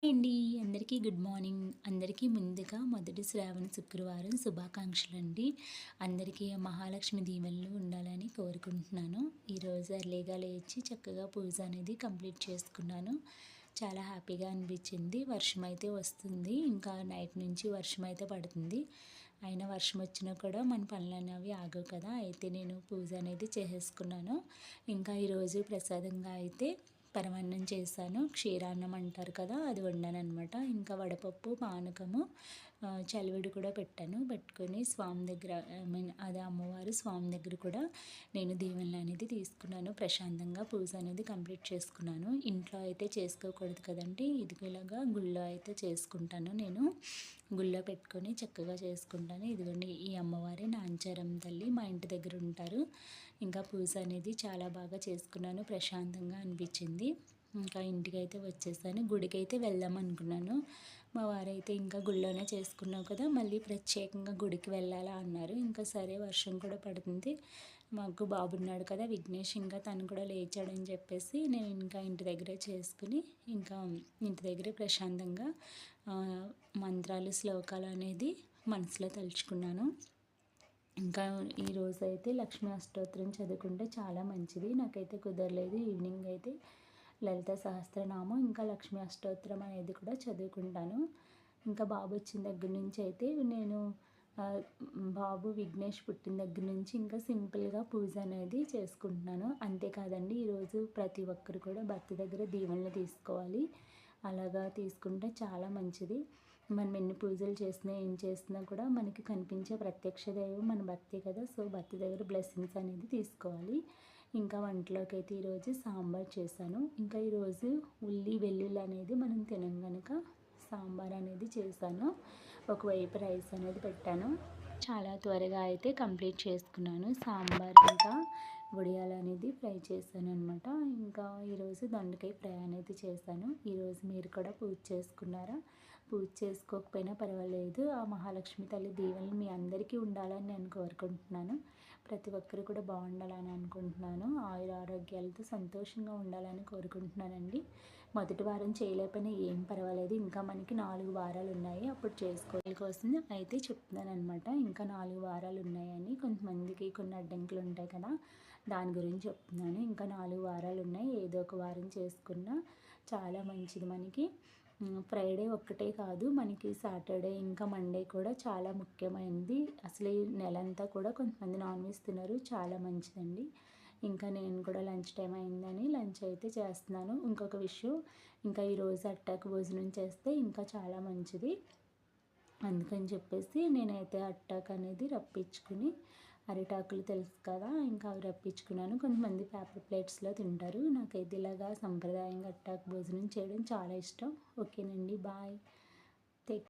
అండి అందరికీ good morning. అందరికీ ముందుగా మొదటి శ్రావణ శుక్రవారం శుభాకాంక్షలండి. అందరికీ మహాలక్ష్మి దీవెనలు ఉండాలని కోరుకుంటున్నాను. ఈరోజు ఎర్లీగా లేచి చక్కగా పూజ అనేది కంప్లీట్ చేసుకున్నాను. చాలా హ్యాపీగా అనిపించింది. వర్షం అయితే వస్తుంది, ఇంకా నైట్ నుంచి వర్షం అయితే పడుతుంది. అయినా వర్షం వచ్చినా కూడా మన పనులు అనేవి ఆగవు కదా. అయితే నేను పూజ అనేది చేసేసుకున్నాను. ఇంకా ఈరోజు ప్రసాదంగా అయితే పరమాన్నం చేశాను. క్షీరాన్నం అంటారు కదా, అది వండాననమాట. ఇంకా వడపప్పు, పానకము, చలివిడి కూడా పెట్టుకొని స్వామి దగ్గర అదే అమ్మవారు స్వామి దగ్గర కూడా నేను దీవెనలు అనేది తీసుకున్నాను. ప్రశాంతంగా పూజ అనేది కంప్లీట్ చేసుకున్నాను. ఇంట్లో అయితే చేసుకోకూడదు కదండి, ఇదిగోలాగా గుళ్ళో అయితే చేసుకుంటాను. నేను గుళ్ళో పెట్టుకొని చక్కగా చేసుకుంటాను. ఇదిగోండి, ఈ అమ్మవారి నాంచారం తల్లి మా ఇంటి దగ్గర ఉంటారు. ఇంకా పూజ అనేది చాలా బాగా చేసుకున్నాను. ప్రశాంతంగా అనిపించింది. ఇంకా ఇంటికైతే వచ్చేసాను. గుడికి అయితే వెళ్దాం అనుకున్నాను. మా వారైతే ఇంకా గుళ్ళోనే చేసుకున్నావు కదా, మళ్ళీ ప్రత్యేకంగా గుడికి వెళ్ళాలా అన్నారు. ఇంకా సరే, వర్షం కూడా పడుతుంది, మాకు బాబు ఉన్నాడు కదా విఘ్నేష్, ఇంకా తను కూడా లేచాడని చెప్పేసి నేను ఇంకా ఇంటి దగ్గరే చేసుకుని ఇంకా ఇంటి దగ్గరే ప్రశాంతంగా మంత్రాలు, శ్లోకాలు అనేది మనసులో తలుచుకున్నాను. ఇంకా ఈరోజు అయితే లక్ష్మీ అష్టోత్తరం చదువుకుంటే చాలా మంచిది. నాకైతే కుదరలేదు. ఈవినింగ్ అయితే లలిత సహస్రనామం ఇంకా లక్ష్మీ అష్టోత్తరం అనేది కూడా చదువుకుంటాను. ఇంకా బాబు వచ్చిన దగ్గర నుంచి అయితే నేను బాబు విఘ్నేష్ పుట్టిన దగ్గర నుంచి ఇంకా సింపుల్గా పూజ అనేది చేసుకుంటున్నాను. అంతేకాదండి, ఈరోజు ప్రతి ఒక్కరు కూడా భర్త దగ్గర దీవెనలు తీసుకోవాలి. అలాగా తీసుకుంటే చాలా మంచిది. మనం ఎన్ని పూజలు చేసినా ఏం చేసినా కూడా మనకి కనిపించే ప్రత్యక్ష దైవం మన భర్తే కదా. సో భర్త దగ్గర బ్లెస్సింగ్స్ అనేది తీసుకోవాలి. ఇంకా వంటలోకి అయితే ఈరోజు సాంబార్ చేశాను. ఇంకా ఈరోజు ఉల్లి వెల్లుల్లి అనేది మనం తినం కనుక సాంబార్ అనేది చేశాను. ఒకవైపు రైస్ అనేది పెట్టాను. చాలా త్వరగా అయితే కంప్లీట్ చేసుకున్నాను. సాంబార్ ఇంకా వడియాలు అనేది ఫ్రై చేశాను అనమాట. ఇంకా ఈరోజు దొండకాయ ఫ్రై అనేది చేశాను. ఈరోజు మీరు కూడా పూజ చేసుకున్నారా? పూజ చేసుకోకపోయినా పర్వాలేదు. ఆ మహాలక్ష్మి తల్లి దీవెనలు మీ అందరికీ ఉండాలని నేను కోరుకుంటున్నాను. ప్రతి ఒక్కరు కూడా బాగుండాలని అనుకుంటున్నాను. ఆరోగ్యాలతో సంతోషంగా ఉండాలని కోరుకుంటున్నానండి. మొదటి వారం చేయలేకపోయినా ఏం పర్వాలేదు. ఇంకా మనకి 4 వారాలు ఉన్నాయి, అప్పుడు చేసుకోవాలి కోసం అయితే చెప్తున్నాను అనమాట. ఇంకా 4 వారాలు ఉన్నాయని. కొంతమందికి కొన్ని అడ్డంకులు ఉంటాయి కదా, దాని గురించి చెప్తున్నాను. ఇంకా 4 వారాలు ఉన్నాయి. ఏదో ఒక వారం చేసుకున్నా చాలా మంచిది మనకి. ఫ్రైడే ఒక్కటే కాదు, మనకి సాటర్డే ఇంకా మండే కూడా చాలా ముఖ్యమైనది. అసలు ఈ నెలంతా కూడా కొంతమంది నాన్ వెజ్ తినరు. చాలా మంచిదండి. ఇంకా నేను కూడా లంచ్ టైం అయిందని లంచ్ అయితే చేస్తున్నాను. ఇంకొక విషయం, ఇంకా ఈరోజు అట్టాకు భోజనం చేస్తే ఇంకా చాలా మంచిది. అందుకని చెప్పేసి నేనైతే అట్టాకు అనేది రప్పించుకుని, అరిటాకులు తెలుసు కదా, ఇంకా అవి రప్పించుకున్నాను. కొంతమంది పేపర్ ప్లేట్స్లో తింటారు. నాకైతే ఇలాగా సంప్రదాయంగా అట్టాకు భోజనం చేయడం చాలా ఇష్టం. ఓకేనండి, బాయ్.